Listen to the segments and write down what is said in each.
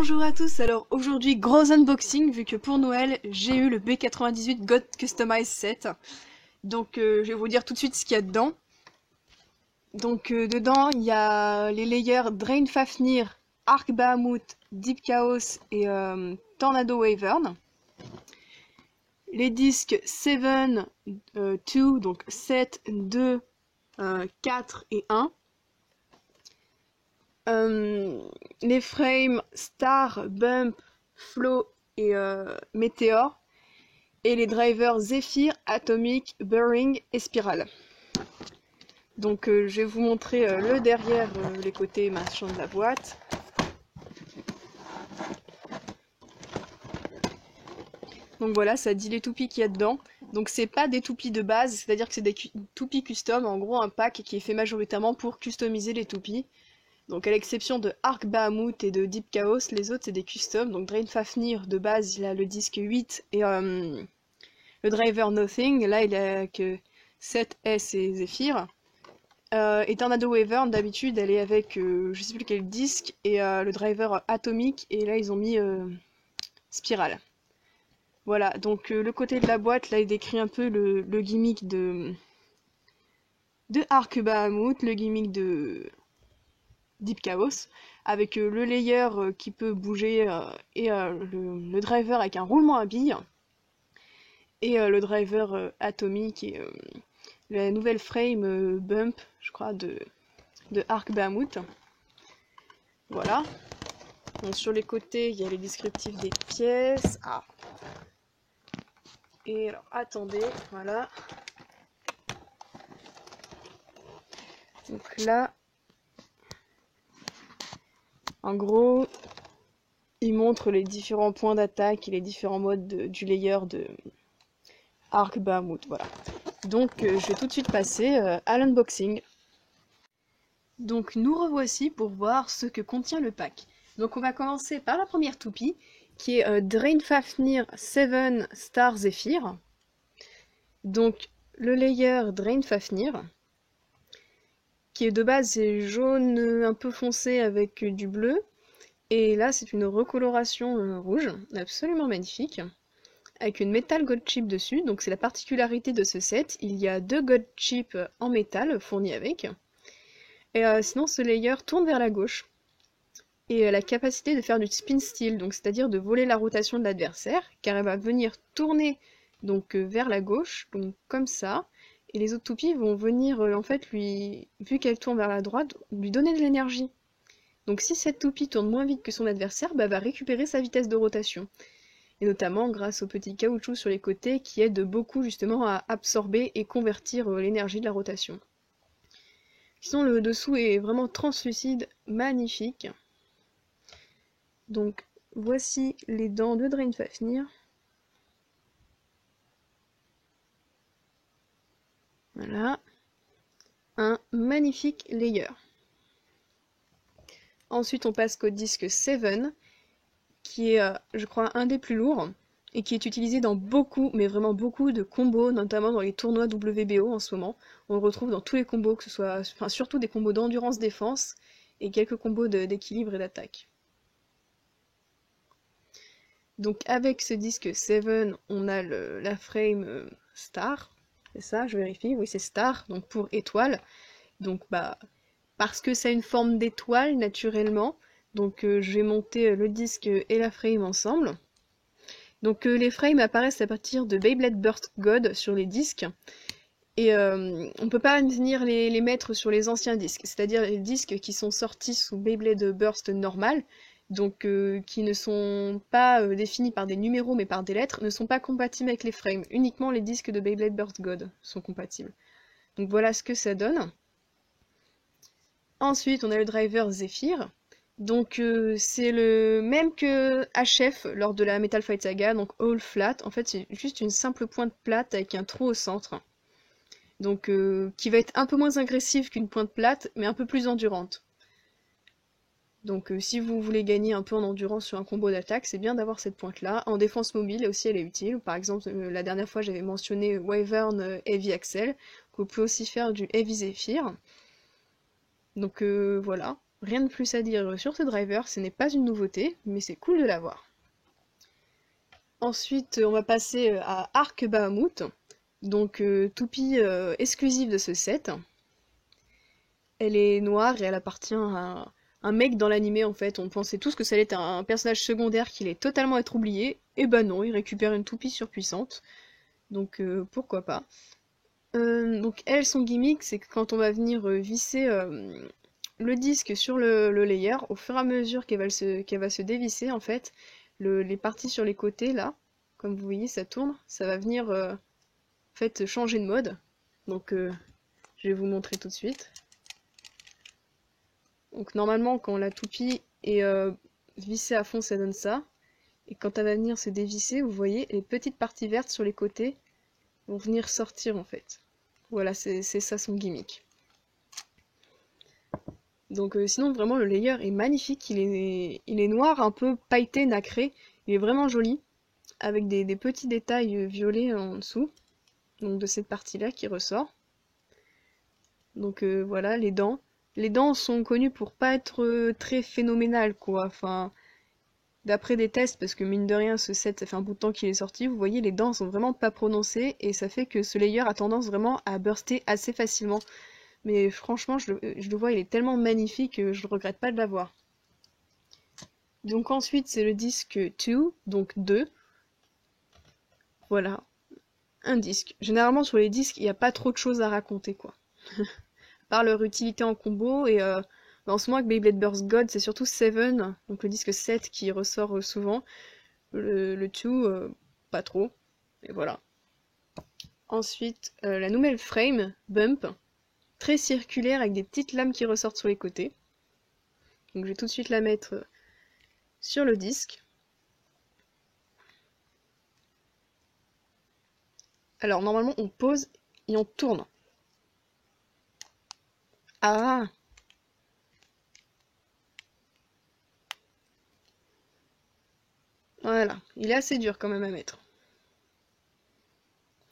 Bonjour à tous, alors aujourd'hui gros unboxing vu que pour Noël j'ai eu le B98 God Customize Set. Donc je vais vous dire tout de suite ce qu'il y a dedans. Donc dedans il y a les layers Drain Fafnir, Arc Bahamut, Deep Chaos et Tornado Wyvern. Les disques 7, 2, donc 7, 2, 4 et 1. Les frames Star, Bump, Flow et Meteor. Et les drivers Zephyr, Atomic, Bearing et Spiral. Donc je vais vous montrer le derrière, les côtés machin de la boîte. Donc voilà, ça dit les toupies qu'il y a dedans. Donc c'est pas des toupies de base, c'est-à-dire que c'est des toupies custom, en gros un pack qui est fait majoritairement pour customiser les toupies. Donc à l'exception de Arc Bahamut et de Deep Chaos, les autres c'est des customs. Donc Drain Fafnir de base il a le disque 8 et le driver Nothing, là il a que 7S et Zephyr. Et Tornado Wyvern d'habitude elle est avec je sais plus quel disque et le driver Atomic et là ils ont mis Spiral. Voilà, donc le côté de la boîte là il décrit un peu le gimmick de Arc Bahamut, le gimmick de Deep Chaos, avec le layer qui peut bouger et le driver avec un roulement à billes, et le driver Atomic et la nouvelle frame Bump, je crois, de Arc Bahamut. Voilà. Donc, sur les côtés, il y a les descriptifs des pièces. Ah. Et alors, attendez, voilà. Donc là, en gros, il montre les différents points d'attaque et les différents modes du layer de Arc Bahamut, voilà. Donc je vais tout de suite passer à l'unboxing. Donc nous revoici pour voir ce que contient le pack. Donc on va commencer par la première toupie, qui est Drain Fafnir 7 Star Zephyr. Donc le layer Drain Fafnir, qui est de base jaune un peu foncé avec du bleu. Et là c'est une recoloration rouge, absolument magnifique. Avec une Metal Gold Chip dessus, donc c'est la particularité de ce set, il y a 2 Gold Chips en métal fournis avec. Et sinon ce layer tourne vers la gauche, et la capacité de faire du spin steal, donc c'est-à-dire de voler la rotation de l'adversaire, car elle va venir tourner donc vers la gauche, donc comme ça, et les autres toupies vont venir en fait lui, vu qu'elle tourne vers la droite, lui donner de l'énergie. Donc si cette toupie tourne moins vite que son adversaire, bah, elle va récupérer sa vitesse de rotation. Et notamment grâce au petit caoutchouc sur les côtés qui aide beaucoup justement à absorber et convertir l'énergie de la rotation. Sinon le dessous est vraiment translucide, magnifique. Donc voici les dents de Drain Fafnir. Voilà, un magnifique layer. Ensuite on passe au disque 7, qui est je crois un des plus lourds, et qui est utilisé dans beaucoup, mais vraiment beaucoup de combos, notamment dans les tournois WBO en ce moment. On le retrouve dans tous les combos, que ce soit, enfin surtout des combos d'endurance-défense, et quelques combos d'équilibre et d'attaque. Donc avec ce disque 7, on a la frame Star, c'est ça, je vérifie, oui c'est Star, donc pour étoile. Donc bah, parce que ça a une forme d'étoile naturellement, donc je vais monter le disque et la frame ensemble. Donc les frames apparaissent à partir de Beyblade Burst God sur les disques, et on peut pas venir les mettre sur les anciens disques, c'est-à-dire les disques qui sont sortis sous Beyblade Burst normal, donc qui ne sont pas définis par des numéros mais par des lettres, ne sont pas compatibles avec les frames. Uniquement les disques de Beyblade Burst God sont compatibles. Donc voilà ce que ça donne. Ensuite on a le driver Zephyr. Donc c'est le même que HF lors de la Metal Fight Saga, donc all flat. En fait c'est juste une simple pointe plate avec un trou au centre. Donc qui va être un peu moins agressive qu'une pointe plate, mais un peu plus endurante. Donc si vous voulez gagner un peu en endurance sur un combo d'attaque, c'est bien d'avoir cette pointe là. En défense mobile aussi elle est utile. Par exemple la dernière fois j'avais mentionné Wyvern Heavy Axel, que vous pouvez aussi faire du Heavy Zephyr. Donc voilà. Rien de plus à dire sur ce driver, ce n'est pas une nouveauté, mais c'est cool de l'avoir. Ensuite, on va passer à Arc Bahamut, donc toupie exclusive de ce set. Elle est noire et elle appartient à un mec dans l'animé en fait. On pensait tous que ça allait être un personnage secondaire qui allait totalement être oublié, et bah non, il récupère une toupie surpuissante. Donc pourquoi pas. Donc elle, son gimmick, c'est que quand on va venir visser le disque sur le layer, au fur et à mesure qu'elle va se dévisser en fait, les parties sur les côtés là, comme vous voyez ça tourne, ça va venir en fait changer de mode. Donc je vais vous montrer tout de suite. Donc normalement quand la toupie est vissée à fond ça donne ça. Et quand elle va venir se dévisser, vous voyez les petites parties vertes sur les côtés vont venir sortir en fait. Voilà, c'est ça son gimmick. Donc sinon vraiment le layer est magnifique, il est noir, un peu pailleté, nacré, il est vraiment joli, avec des petits détails violets en dessous, donc de cette partie-là qui ressort. Donc voilà, les dents. Les dents sont connues pour pas être très phénoménales quoi, enfin, d'après des tests, parce que mine de rien ce set ça fait un bout de temps qu'il est sorti, vous voyez les dents sont vraiment pas prononcées, et ça fait que ce layer a tendance vraiment à burster assez facilement. Mais franchement, je le vois, il est tellement magnifique que je ne regrette pas de l'avoir. Donc ensuite, c'est le disque 2, donc 2. Voilà, un disque. Généralement, sur les disques, il n'y a pas trop de choses à raconter, quoi. Par leur utilité en combo, et en ce moment, avec Beyblade Burst God, c'est surtout 7, donc le disque 7 qui ressort souvent. Le 2, pas trop. Et voilà. Ensuite, la nouvelle frame, Bump. Très circulaire avec des petites lames qui ressortent sur les côtés. Donc je vais tout de suite la mettre sur le disque. Alors normalement on pose et on tourne. Ah! Voilà, il est assez dur quand même à mettre.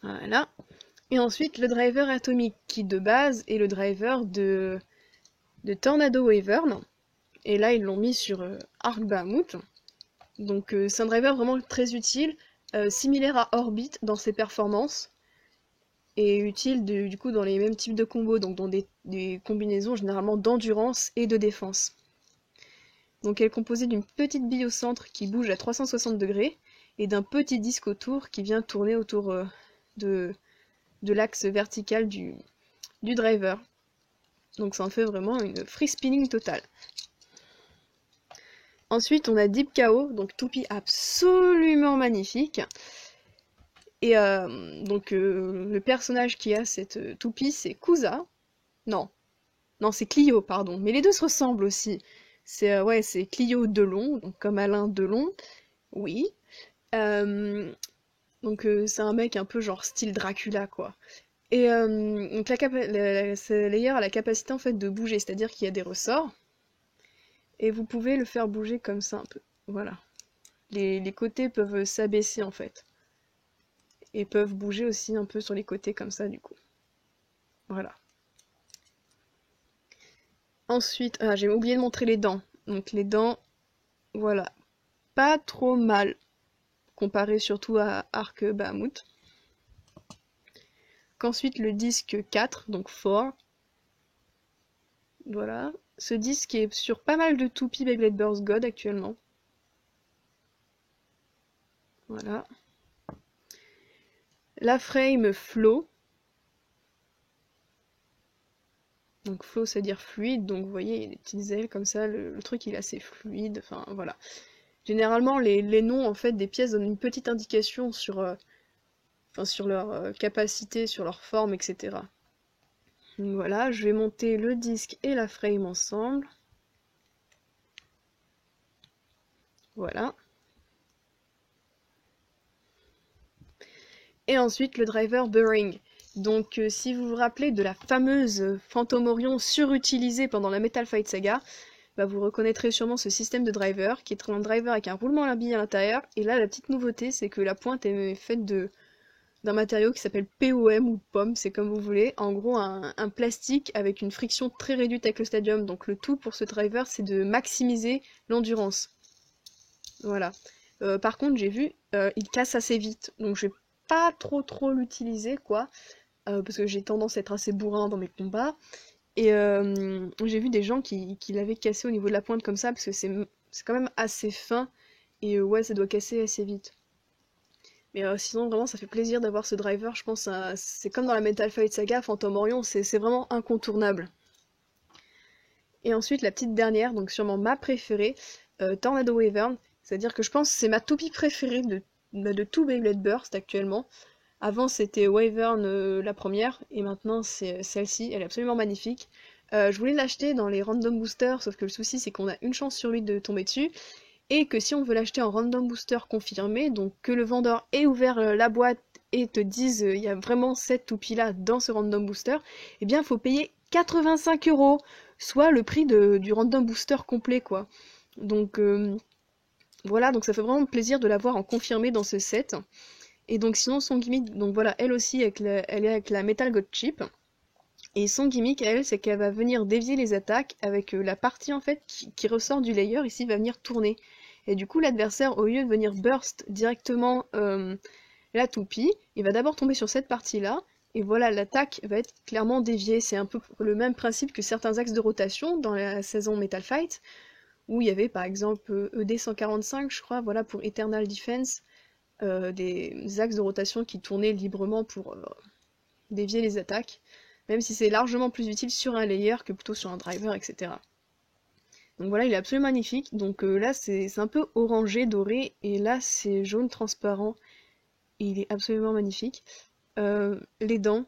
Voilà. Et ensuite le driver atomique qui de base est le driver de Tornado Wyvern. Et là ils l'ont mis sur Arc Bahamut. Donc c'est un driver vraiment très utile, similaire à Orbit dans ses performances. Et utile du coup dans les mêmes types de combos, donc dans des combinaisons généralement d'endurance et de défense. Donc elle est composée d'une petite bille au centre qui bouge à 360 degrés et d'un petit disque autour qui vient tourner autour de l'axe vertical du driver. Donc ça en fait vraiment une free spinning totale. Ensuite on a Deep KO, donc toupie absolument magnifique. Et donc le personnage qui a cette toupie c'est Kusa. Non, c'est Clio, pardon. Mais les deux se ressemblent aussi. C'est ouais, c'est Clio Delon, donc comme Alain Delon. Oui. Donc c'est un mec un peu genre style Dracula quoi. Et donc ce layer a la capacité en fait de bouger, c'est-à-dire qu'il y a des ressorts et vous pouvez le faire bouger comme ça un peu. Voilà. Les côtés peuvent s'abaisser en fait et peuvent bouger aussi un peu sur les côtés comme ça du coup. Voilà. Ensuite, j'ai oublié de montrer les dents. Donc les dents, voilà, pas trop mal comparé surtout à Arc Bahamut. Qu'ensuite le disque 4, donc 4. Voilà. Ce disque est sur pas mal de toupies Beyblade Burst God actuellement. Voilà. La frame Flow. Donc flow, c'est-à-dire fluide, donc vous voyez, il y a des petites ailes comme ça, le truc il est assez fluide, enfin voilà. Généralement, les noms en fait des pièces donnent une petite indication sur, sur leur capacité, sur leur forme, etc. Donc voilà, je vais monter le disque et la frame ensemble. Voilà. Et ensuite le driver Bearing. Donc si vous vous rappelez de la fameuse Phantom Orion surutilisée pendant la Metal Fight Saga, bah, vous reconnaîtrez sûrement ce système de driver, qui est un driver avec un roulement à la bille à l'intérieur. Et là la petite nouveauté c'est que la pointe est faite de d'un matériau qui s'appelle POM ou POM, c'est comme vous voulez. En gros, un plastique avec une friction très réduite avec le stadium. Donc le tout pour ce driver, c'est de maximiser l'endurance. Voilà. Par contre, j'ai vu, il casse assez vite. Donc je vais pas trop l'utiliser, quoi. Parce que j'ai tendance à être assez bourrin dans mes combats. Et j'ai vu des gens qui l'avaient cassé au niveau de la pointe comme ça, parce que c'est quand même assez fin. Et ouais, ça doit casser assez vite. Mais sinon, vraiment, ça fait plaisir d'avoir ce driver. Je pense c'est comme dans la Metal Fight Saga, Phantom Orion, c'est vraiment incontournable. Et ensuite, la petite dernière, donc sûrement ma préférée, Tornado Wyvern. C'est-à-dire que je pense que c'est ma toupie préférée de tout Beyblade Burst actuellement. Avant, c'était Wyvern la première, et maintenant, c'est celle-ci. Elle est absolument magnifique. Je voulais l'acheter dans les Random Boosters, sauf que le souci, c'est qu'on a une chance sur 8 de tomber dessus. Et que si on veut l'acheter en random booster confirmé, donc que le vendeur ait ouvert la boîte et te dise il y a vraiment cette toupie là dans ce random booster, eh bien il faut payer 85 €, soit le prix du random booster complet quoi. Donc voilà, donc ça fait vraiment plaisir de l'avoir en confirmé dans ce set. Et donc sinon son gimmick, donc voilà, elle aussi elle est avec la Metal God Chip. Et son gimmick, elle, c'est qu'elle va venir dévier les attaques avec la partie en fait qui ressort du layer, ici va venir tourner. Et du coup, l'adversaire, au lieu de venir burst directement la toupie, il va d'abord tomber sur cette partie-là, et voilà, l'attaque va être clairement déviée. C'est un peu le même principe que certains axes de rotation dans la saison Metal Fight, où il y avait par exemple ED 145, je crois, voilà, pour Eternal Defense, des axes de rotation qui tournaient librement pour dévier les attaques, même si c'est largement plus utile sur un layer que plutôt sur un driver, etc. Donc voilà, il est absolument magnifique. Donc là, c'est un peu orangé, doré, et là, c'est jaune transparent. Et il est absolument magnifique. Les dents,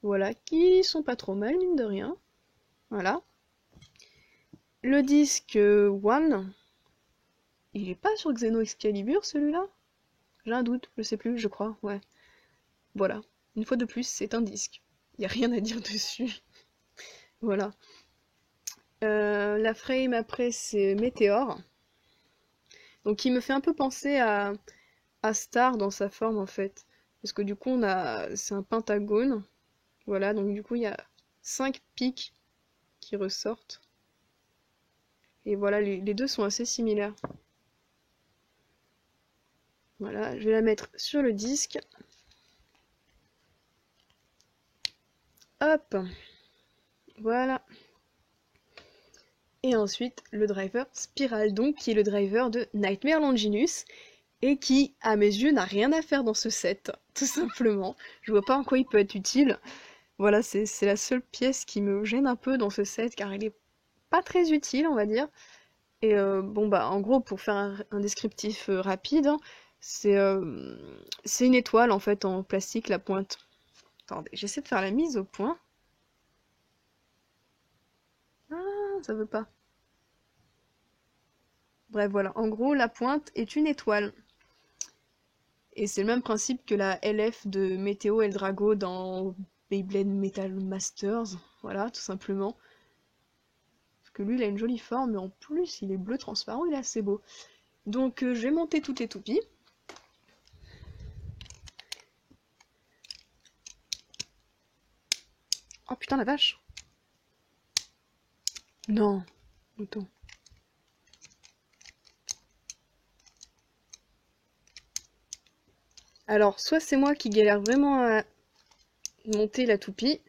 voilà, qui sont pas trop mal, mine de rien. Voilà. Le disque One, il est pas sur Xeno Excalibur, celui-là? J'ai un doute, je sais plus, je crois, ouais. Voilà. Une fois de plus, c'est un disque. Il n'y a rien à dire dessus. Voilà. La frame après, c'est Météor. Donc il me fait un peu penser à Star dans sa forme en fait. Parce que du coup c'est un pentagone. Voilà, donc du coup il y a 5 pics qui ressortent. Et voilà, les deux sont assez similaires. Voilà, je vais la mettre sur le disque. Hop, voilà. Et ensuite le driver Spiral, donc qui est le driver de Nightmare Longinus. Et qui, à mes yeux, n'a rien à faire dans ce set, tout simplement. Je vois pas en quoi il peut être utile. Voilà, c'est la seule pièce qui me gêne un peu dans ce set, car il est pas très utile, on va dire. Et bon, bah, en gros, pour faire un descriptif rapide, hein, c'est une étoile, en fait, en plastique, la pointe. Attendez, j'essaie de faire la mise au point. Ah, ça veut pas. Bref, voilà. En gros, la pointe est une étoile. Et c'est le même principe que la LF de Météo Eldrago dans Beyblade Metal Masters. Voilà, tout simplement. Parce que lui, il a une jolie forme, mais en plus, il est bleu transparent, il est assez beau. Donc, je vais monter toutes les toupies. Oh putain, la vache! Non, autant. Alors, soit c'est moi qui galère vraiment à monter la toupie,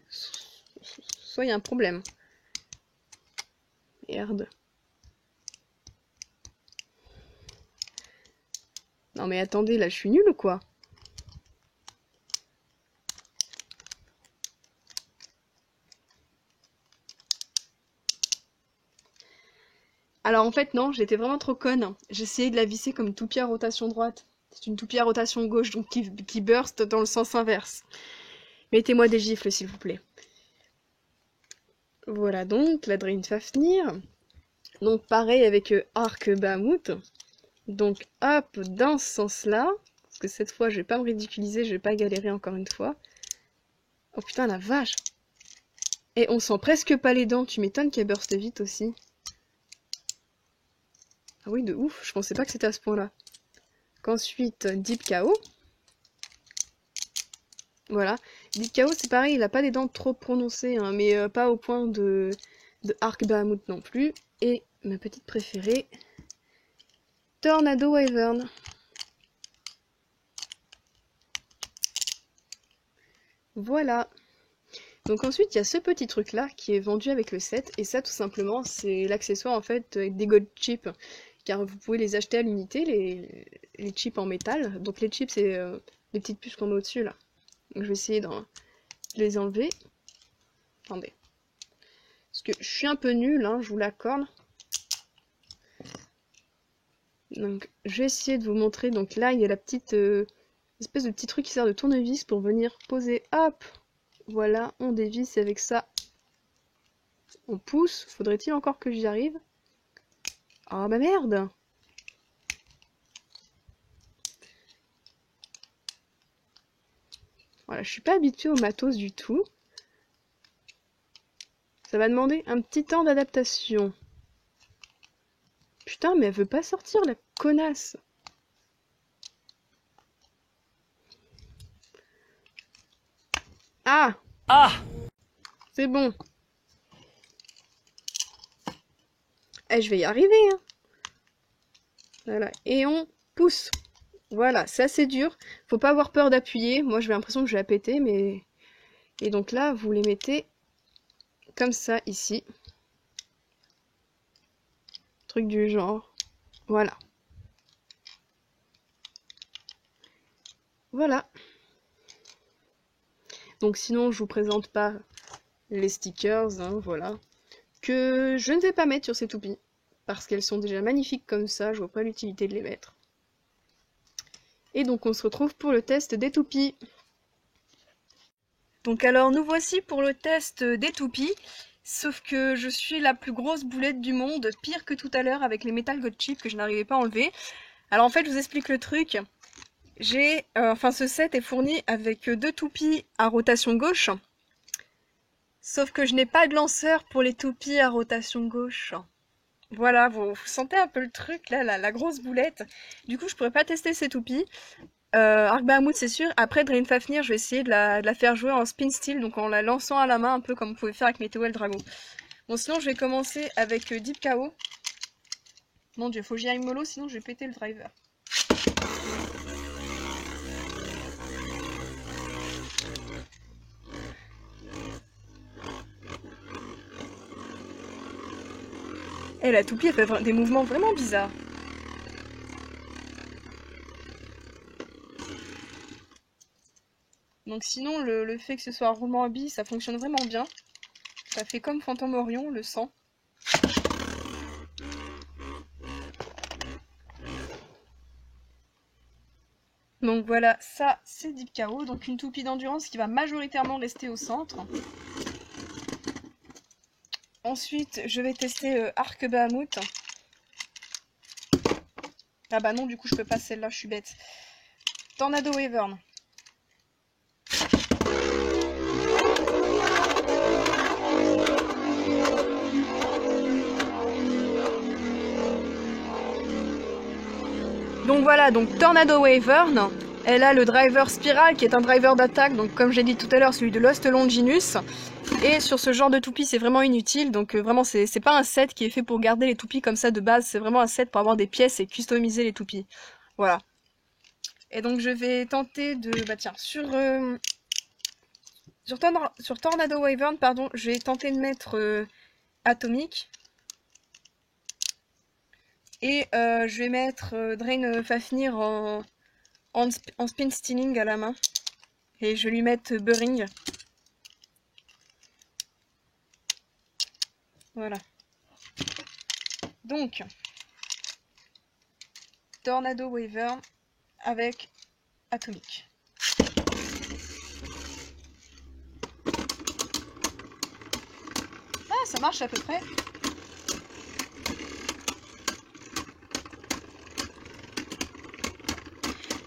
soit il y a un problème. Merde. Non mais attendez, là je suis nulle ou quoi? Alors en fait non, j'étais vraiment trop conne. J'essayais de la visser comme une toupie à rotation droite. C'est une toupie à rotation gauche, donc qui burst dans le sens inverse. Mettez-moi des gifles s'il vous plaît. Voilà donc, la Drain Fafnir. Donc pareil avec Arc Bahamut. Donc hop, dans ce sens-là. Parce que cette fois je vais pas me ridiculiser, je vais pas galérer encore une fois. Oh putain la vache! Et on sent presque pas les dents, tu m'étonnes qu'elle burste vite aussi. Ah oui, de ouf, je pensais pas que c'était à ce point-là. Qu'ensuite, Deep KO. Voilà. Deep KO, c'est pareil, il a pas des dents trop prononcées, hein, mais pas au point de Arc Bahamut non plus. Et ma petite préférée, Tornado Wyvern. Voilà. Donc ensuite, il y a ce petit truc là qui est vendu avec le set, et ça tout simplement c'est l'accessoire en fait avec des gold chips, car vous pouvez les acheter à l'unité, les chips en métal. Donc les chips c'est les petites puces qu'on met au-dessus là. Donc je vais essayer de les enlever. Attendez. Parce que je suis un peu nulle, hein, je vous l'accorde. Donc je vais essayer de vous montrer. Donc là il y a la petite espèce de petit truc qui sert de tournevis pour venir poser. Hop! Voilà, on dévisse avec ça. On pousse. Faudrait-il encore que j'y arrive? Ah bah merde! Voilà, je suis pas habituée au matos du tout. Ça va demander un petit temps d'adaptation. Putain, mais elle veut pas sortir, la connasse! Ah! Ah! C'est bon. Eh, je vais y arriver, hein. Voilà, et on pousse. Voilà, c'est assez dur. Faut pas avoir peur d'appuyer. Moi, j'ai l'impression que je vais la péter, mais... Et donc là, vous les mettez comme ça, ici. Truc du genre. Voilà. Voilà. Donc sinon, je vous présente pas les stickers, hein, voilà. Que je ne vais pas mettre sur ces toupies. Parce qu'elles sont déjà magnifiques comme ça, je vois pas l'utilité de les mettre. Et donc on se retrouve pour le test des toupies. Donc alors nous voici pour le test des toupies. Sauf que je suis la plus grosse boulette du monde, pire que tout à l'heure avec les Metal God Chip que je n'arrivais pas à enlever. Alors en fait, je vous explique le truc. Ce set est fourni avec 2 toupies à rotation gauche. Sauf que je n'ai pas de lanceur pour les toupies à rotation gauche. Voilà, vous sentez un peu le truc là, la grosse boulette. Du coup, je pourrais pas tester ces toupies. Arc Bahamut, c'est sûr. Après, Drain Fafnir, je vais essayer de la faire jouer en spin steel, donc en la lançant à la main, un peu comme vous pouvez faire avec Météo le Dragon. Bon, sinon, je vais commencer avec Deep KO. Mon dieu, faut que j'y aille mollo, sinon je vais péter le driver. Et la toupie, elle fait des mouvements vraiment bizarres. Donc sinon, le fait que ce soit un roulement à billes, ça fonctionne vraiment bien. Ça fait comme Phantom Orion, le sang. Donc voilà, ça c'est Deep KO, donc une toupie d'endurance qui va majoritairement rester au centre. Ensuite, je vais tester Arc Bahamut. Ah bah non, du coup je peux pas celle-là, je suis bête. Tornado Wyvern. Donc voilà, donc Tornado Wyvern, elle a le driver Spiral qui est un driver d'attaque, donc comme j'ai dit tout à l'heure, celui de Lost Longinus. Et sur ce genre de toupie, c'est vraiment inutile, donc vraiment c'est pas un set qui est fait pour garder les toupies comme ça de base, c'est vraiment un set pour avoir des pièces et customiser les toupies. Voilà. Et donc je vais tenter de... Bah tiens, sur Tornado Wyvern, pardon, je vais tenter de mettre Atomic. Et je vais mettre Drain Fafnir en spin stealing à la main. Et je vais lui mettre Burring. Voilà. Donc, Tornado Wyvern avec Atomic. Ah, ça marche à peu près.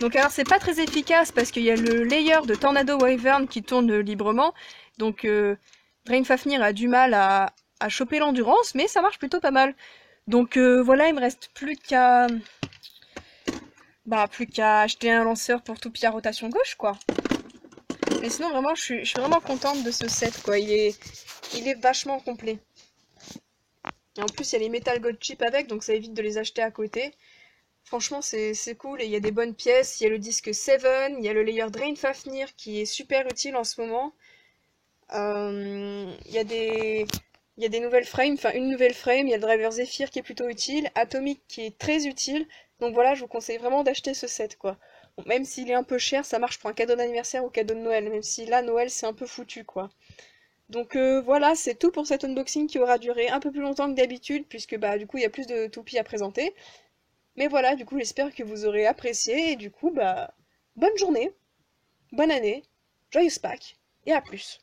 Donc alors c'est pas très efficace parce qu'il y a le layer de Tornado Wyvern qui tourne librement. Donc Drain Fafnir a du mal à choper l'endurance, mais ça marche plutôt pas mal. Donc voilà, il me reste plus qu'à acheter un lanceur pour toupie à rotation gauche, quoi. Mais sinon, vraiment, je suis vraiment contente de ce set, quoi. Il est vachement complet. Et en plus, il y a les Metal Gold Chip avec, donc ça évite de les acheter à côté. Franchement, c'est cool et il y a des bonnes pièces. Il y a le disque 7, il y a le layer Drain Fafnir qui est super utile en ce moment. Il y a il y a des nouvelles frames, enfin une nouvelle frame, il y a le driver Zephyr qui est plutôt utile, Atomic qui est très utile. Donc voilà, je vous conseille vraiment d'acheter ce set quoi. Bon, même s'il est un peu cher, ça marche pour un cadeau d'anniversaire ou cadeau de Noël, même si là Noël c'est un peu foutu quoi. Donc voilà, c'est tout pour cet unboxing qui aura duré un peu plus longtemps que d'habitude puisque bah du coup il y a plus de toupies à présenter. Mais voilà, du coup j'espère que vous aurez apprécié et du coup bah bonne journée, bonne année, joyeuse Pâques et à plus.